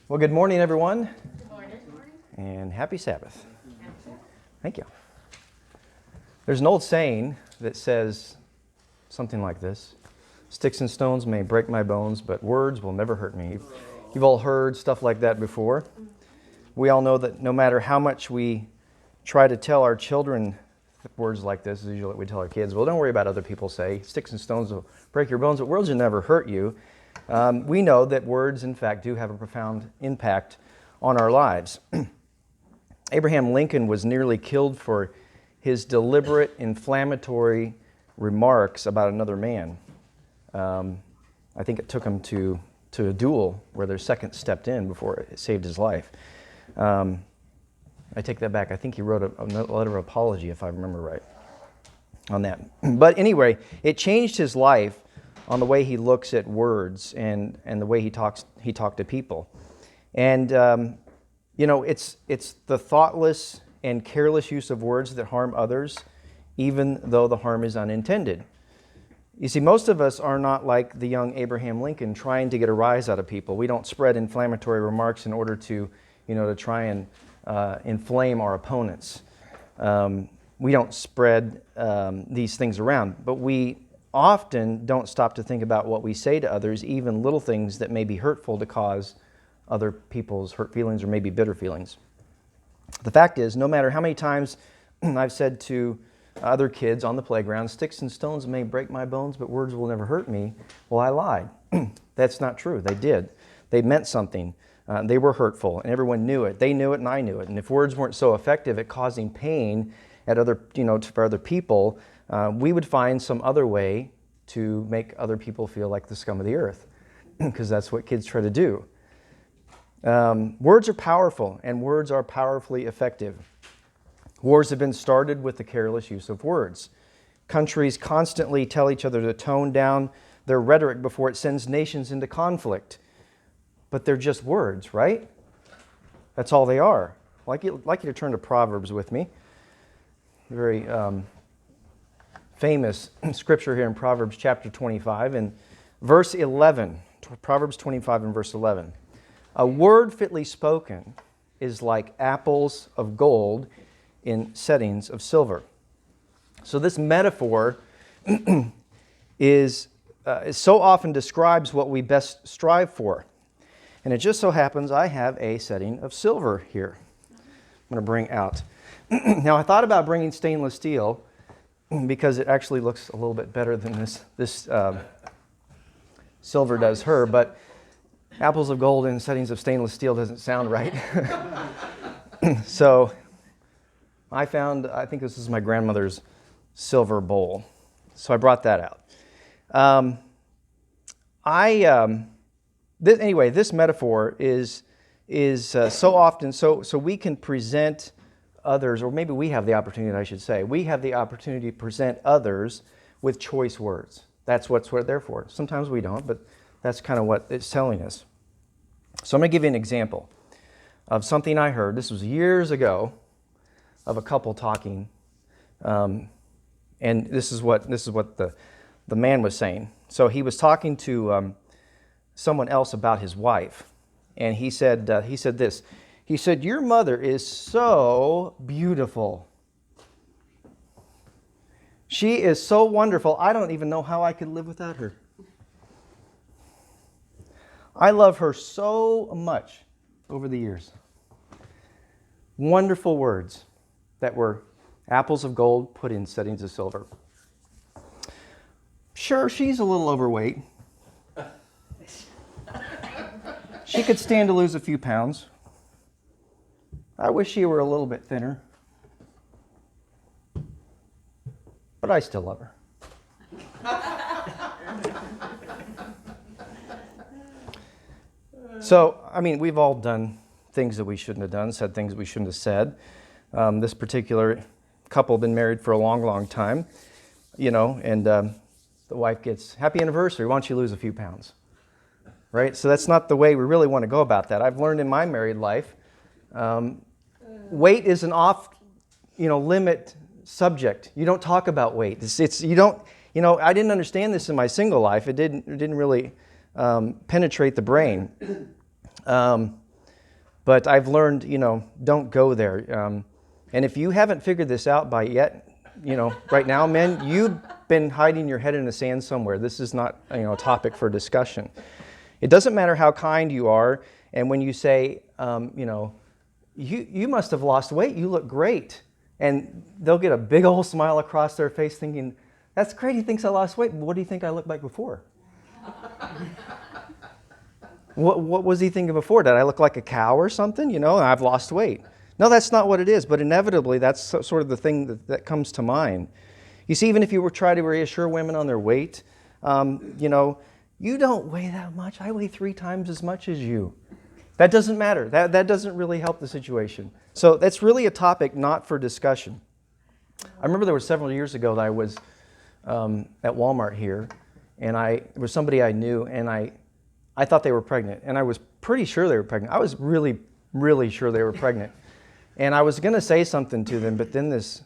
Well, good morning, everyone, Good morning. and happy Sabbath. Thank you. There's an old saying that says something like this: sticks and stones may break my bones, but words will never hurt me. You've all heard stuff like that before. We all know that no matter how much we try to tell our children words like this, is usually what we tell our kids. Well, don't worry about other people say. Sticks and stones will break your bones, but words will never hurt you. We know that words, in fact, do have a profound impact on our lives. Abraham Lincoln was nearly killed for his deliberate, inflammatory remarks about another man. I think it took him to a duel where their second stepped in before it saved his life. I take that back. I think he wrote a letter of apology, if I remember right, on that. But anyway, it changed his life on the way he looks at words and the way he talked to people. And, it's the thoughtless and careless use of words that harm others, even though the harm is unintended. You see, most of us are not like the young Abraham Lincoln trying to get a rise out of people. We don't spread inflammatory remarks in order to try and inflame our opponents. We don't spread these things around, but we often don't stop to think about what we say to others, even little things that may be hurtful to cause other people's hurt feelings or maybe bitter feelings. The fact is, no matter how many times I've said to other kids on the playground, sticks and stones may break my bones, but words will never hurt me, well, I lied. That's not true. They did. They meant something. They were hurtful, and everyone knew it. They knew it, and I knew it. And if words weren't so effective at causing pain for other people, we would find some other way to make other people feel like the scum of the earth, because that's what kids try to do. Words are powerful, and words are powerfully effective. Wars have been started with the careless use of words. Countries constantly tell each other to tone down their rhetoric before it sends nations into conflict. But they're just words, right? That's all they are. I'd like you to turn to Proverbs with me. Very famous scripture here in Proverbs chapter 25 and verse 11. Proverbs 25 and verse 11. A word fitly spoken is like apples of gold in settings of silver. So this metaphor is so often describes what we best strive for. And it just so happens I have a setting of silver here. I'm going to bring out. Now, I thought about bringing stainless steel because it actually looks a little bit better than this silver does her, but apples of gold in settings of stainless steel doesn't sound right. So I think this is my grandmother's silver bowl. So I brought that out. This metaphor is so often, so we can present others, or maybe we have the opportunity, I should say. We have the opportunity to present others with choice words. That's what we're there for. Sometimes we don't, but that's kind of what it's telling us. So I'm going to give you an example of something I heard. This was years ago, of a couple talking, and this is what the man was saying. So he was talking to someone else about his wife, and he said this. He said, "Your mother is so beautiful. She is so wonderful. I don't even know how I could live without her. I love her so much over the years." Wonderful words that were apples of gold put in settings of silver. Sure, she's a little overweight. She could stand to lose a few pounds. I wish she were a little bit thinner. But I still love her. So, we've all done things that we shouldn't have done, said things we shouldn't have said. This particular couple had been married for a long, long time, and the wife gets, "Happy anniversary, why don't you lose a few pounds?" Right? So that's not the way we really want to go about that. I've learned in my married life, weight is an off-limit subject. You don't talk about weight. I didn't understand this in my single life. It didn't really penetrate the brain. But I've learned, don't go there. And if you haven't figured this out by yet, right now, men, you've been hiding your head in the sand somewhere. This is not, a topic for discussion. It doesn't matter how kind you are, and when you say, you must have lost weight, you look great. And they'll get a big old smile across their face thinking, that's great, he thinks I lost weight, but what do you think I looked like before? What was he thinking before? Did I look like a cow or something? I've lost weight. No, that's not what it is, but inevitably that's sort of the thing that comes to mind. You see, even if you were trying to reassure women on their weight, you don't weigh that much. I weigh 3 times as much as you. That doesn't matter. That doesn't really help the situation. So that's really a topic not for discussion. I remember there were several years ago that I was at Walmart here, and there was somebody I knew, and I thought they were pregnant, and I was pretty sure they were pregnant. I was really, really sure they were pregnant. And I was going to say something to them, but then this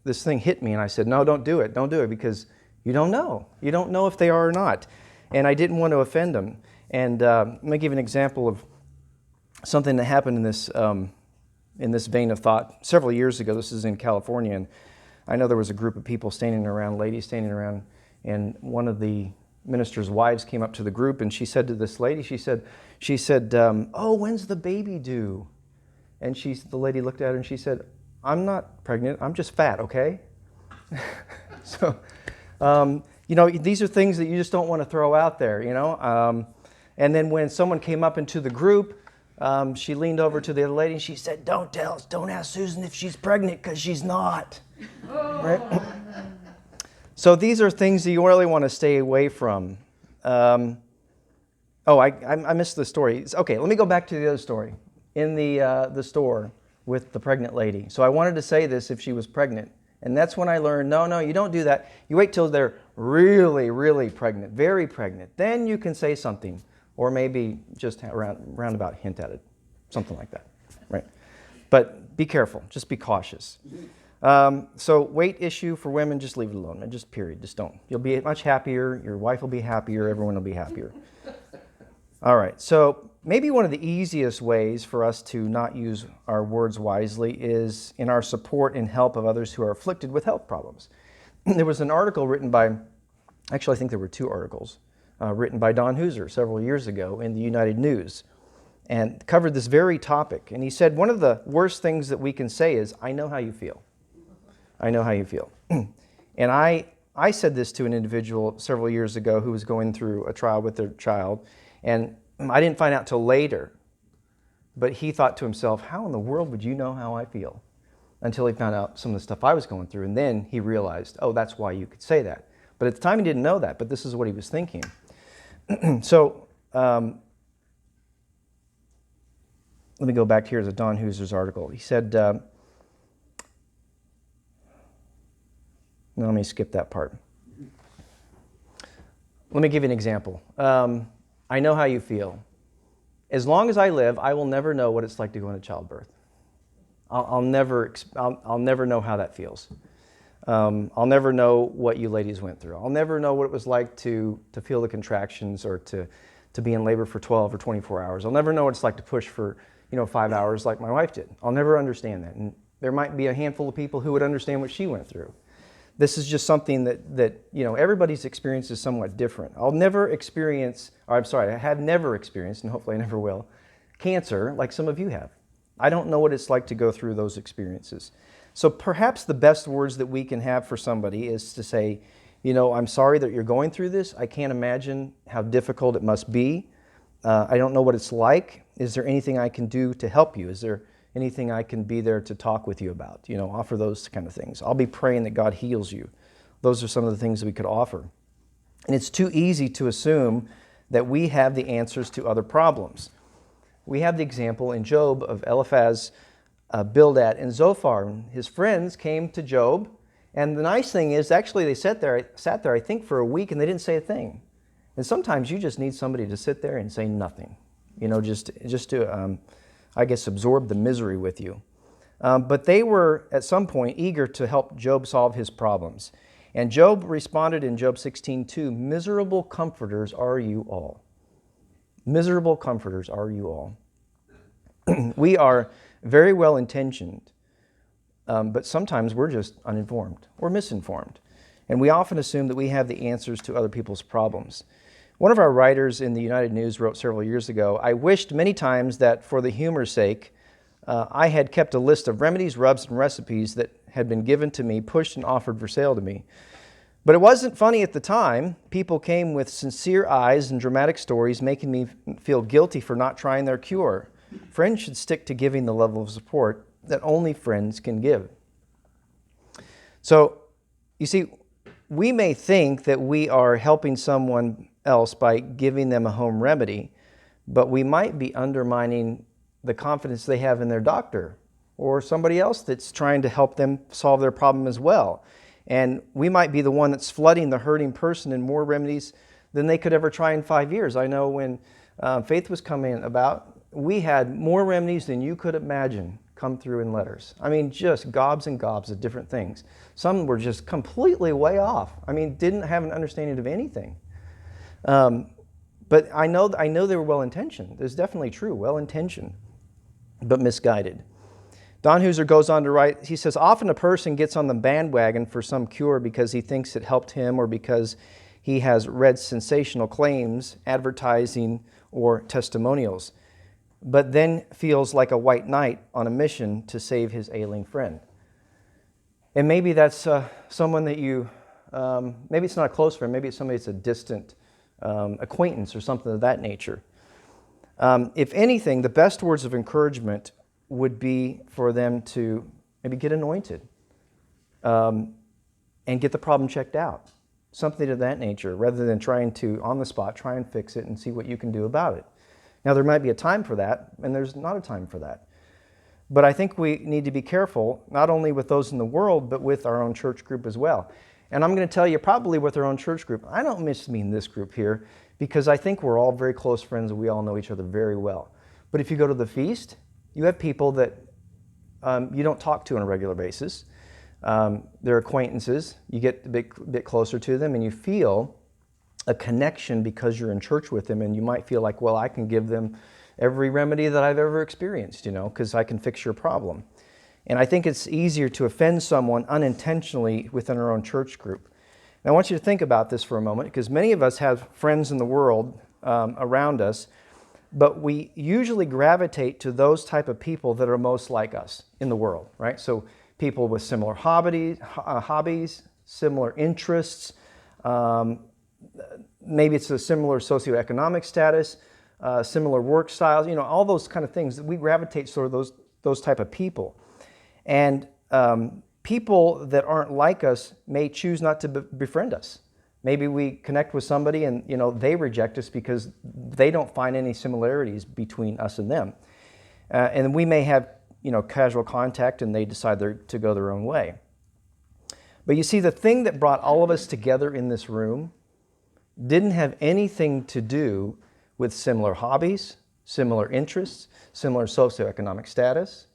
thing hit me, and I said, no, don't do it. Don't do it, because you don't know. You don't know if they are or not. And I didn't want to offend them. And let me give you an example of something that happened in this vein of thought several years ago. This is in California, and I know there was a group of people ladies standing around, and one of the minister's wives came up to the group, and she said to this lady, she said, oh, when's the baby due? And the lady looked at her and she said, I'm not pregnant, I'm just fat, okay? So, these are things that you just don't want to throw out there, And then when someone came up into the group, she leaned over to the other lady and she said, don't ask Susan if she's pregnant, because she's not. Right? So these are things that you really want to stay away from. I missed the story. Okay, let me go back to the other story. In the store with the pregnant lady. So I wanted to say this if she was pregnant. And that's when I learned, no, you don't do that. You wait till they're really, really pregnant, very pregnant. Then you can say something. Or maybe just roundabout hint at it. Something like that, right? But be careful. Just be cautious. So weight issue for women, just leave it alone. Just period. Just don't. You'll be much happier. Your wife will be happier. Everyone will be happier. All right. So maybe one of the easiest ways for us to not use our words wisely is in our support and help of others who are afflicted with health problems. There was an article written by, actually I think there were 2 articles, written by Don Hooser several years ago in the United News, and covered this very topic. And he said one of the worst things that we can say is, I know how you feel. I know how you feel. And I said this to an individual several years ago who was going through a trial with their child, and I didn't find out till later, but he thought to himself, how in the world would you know how I feel? Until he found out some of the stuff I was going through, and then he realized, oh, that's why you could say that. But at the time he didn't know that, but this is what he was thinking. So let me go back here to Don Hooser's article. He said, no, let me skip that part. Let me give you an example. I know how you feel. As long as I live, I will never know what it's like to go into childbirth. I'll never know how that feels. I'll never know what you ladies went through. I'll never know what it was like to feel the contractions or to be in labor for 12 or 24 hours. I'll never know what it's like to push for 5 hours like my wife did. I'll never understand that. And there might be a handful of people who would understand what she went through. This is just something that everybody's experience is somewhat different. I have never experienced, and hopefully I never will, cancer like some of you have. I don't know what it's like to go through those experiences. So perhaps the best words that we can have for somebody is to say, I'm sorry that you're going through this. I can't imagine how difficult it must be. I don't know what it's like. Is there anything I can do to help you? Is there anything I can be there to talk with you about? Offer those kind of things. I'll be praying that God heals you. Those are some of the things that we could offer. And it's too easy to assume that we have the answers to other problems. We have the example in Job of Eliphaz, Bildad, and Zophar. His friends came to Job, and the nice thing is, actually, they sat there, I think, for a week, and they didn't say a thing. And sometimes you just need somebody to sit there and say nothing, just to, absorb the misery with you. But they were, at some point, eager to help Job solve his problems. And Job responded in Job 16:2, miserable comforters are you all. Miserable comforters are you all. We are very well intentioned, but sometimes we're just uninformed or misinformed. And we often assume that we have the answers to other people's problems. One of our writers in the United News wrote several years ago, "I wished many times that for the humor's sake, I had kept a list of remedies, rubs, and recipes that had been given to me, pushed and offered for sale to me. But it wasn't funny at the time. People came with sincere eyes and dramatic stories, making me feel guilty for not trying their cure. Friends should stick to giving the level of support that only friends can give." So, you see, we may think that we are helping someone else by giving them a home remedy, but we might be undermining the confidence they have in their doctor or somebody else that's trying to help them solve their problem as well. And we might be the one that's flooding the hurting person in more remedies than they could ever try in 5 years. I know when Faith was coming about, we had more remedies than you could imagine come through in letters. I mean, just gobs and gobs of different things. Some were just completely way off. I mean, didn't have an understanding of anything. But I know they were well-intentioned. It's definitely true, well-intentioned, but misguided. Don Hooser goes on to write, he says, "Often a person gets on the bandwagon for some cure because he thinks it helped him or because he has read sensational claims, advertising, or testimonials, but then feels like a white knight on a mission to save his ailing friend." And maybe that's someone that you, maybe it's not a close friend, maybe it's somebody that's a distant acquaintance or something of that nature. If anything, the best words of encouragement would be for them to maybe get anointed and get the problem checked out, something of that nature, rather than trying to, on the spot, try and fix it and see what you can do about it. Now, there might be a time for that, and there's not a time for that. But I think we need to be careful, not only with those in the world, but with our own church group as well. And I'm going to tell you, probably with our own church group, I don't mean this group here, because I think we're all very close friends and we all know each other very well. But if you go to the feast, you have people that you don't talk to on a regular basis. They're acquaintances. You get a bit closer to them and you feel a connection because you're in church with them, and you might feel like, well, I can give them every remedy that I've ever experienced, because I can fix your problem. And I think it's easier to offend someone unintentionally within our own church group. And I want you to think about this for a moment, because many of us have friends in the world around us, but we usually gravitate to those type of people that are most like us in the world, right? So people with similar hobbies, similar interests, maybe it's a similar socioeconomic status, similar work styles, all those kind of things. We gravitate sort of those type of people. And people that aren't like us may choose not to befriend us. Maybe we connect with somebody and they reject us because they don't find any similarities between us and them. And we may have casual contact and they decide to go their own way. But you see, the thing that brought all of us together in this room didn't have anything to do with similar hobbies, similar interests, similar socioeconomic status,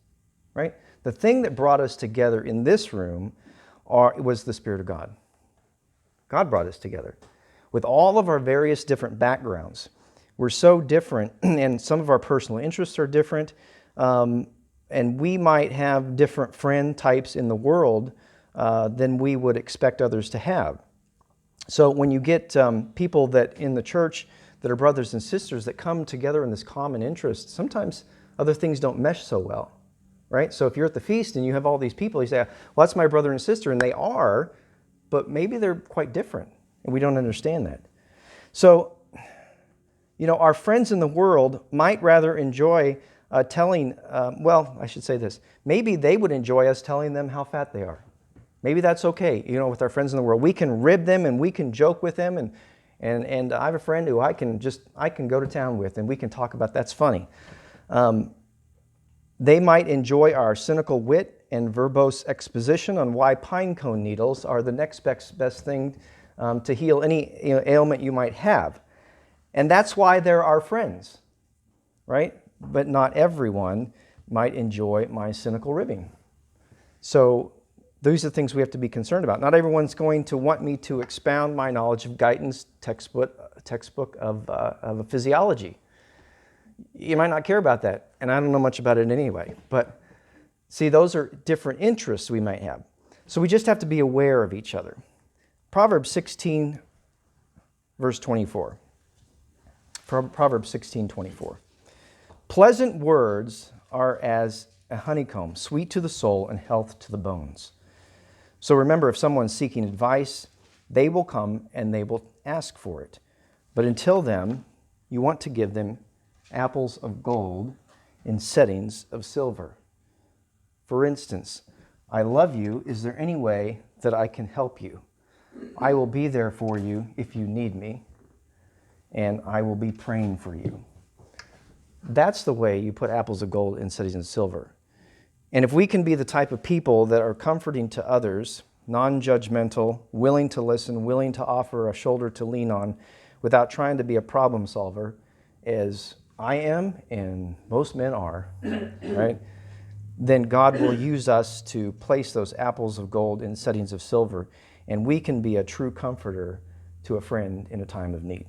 right? The thing that brought us together in this room was the Spirit of God. God brought us together with all of our various different backgrounds. We're so different, and some of our personal interests are different, and we might have different friend types in the world than we would expect others to have. So when you get people that in the church that are brothers and sisters that come together in this common interest, sometimes other things don't mesh so well, right? So if you're at the feast and you have all these people, you say, well, that's my brother and sister, and they are, but maybe they're quite different, and we don't understand that. So, our friends in the world might rather enjoy telling, I should say this, maybe they would enjoy us telling them how fat they are. Maybe that's okay, with our friends in the world. We can rib them and we can joke with them, and I have a friend who I can go to town with, and we can talk about that's funny. They might enjoy our cynical wit and verbose exposition on why pine cone needles are the next best thing to heal any ailment you might have. And that's why they're our friends, right? But not everyone might enjoy my cynical ribbing. So these are things we have to be concerned about. Not everyone's going to want me to expound my knowledge of Guyton's textbook of physiology. You might not care about that, and I don't know much about it anyway. But see, those are different interests we might have. So we just have to be aware of each other. Proverbs 16, verse 24. Proverbs 16:24. Pleasant words are as a honeycomb, sweet to the soul and health to the bones. So remember, if someone's seeking advice, they will come and they will ask for it. But until then, you want to give them apples of gold in settings of silver. For instance, I love you. Is there any way that I can help you? I will be there for you if you need me, and I will be praying for you. That's the way you put apples of gold in settings of silver. And if we can be the type of people that are comforting to others, non-judgmental, willing to listen, willing to offer a shoulder to lean on, without trying to be a problem solver, as I am and most men are, right? Then God will use us to place those apples of gold in settings of silver, and we can be a true comforter to a friend in a time of need.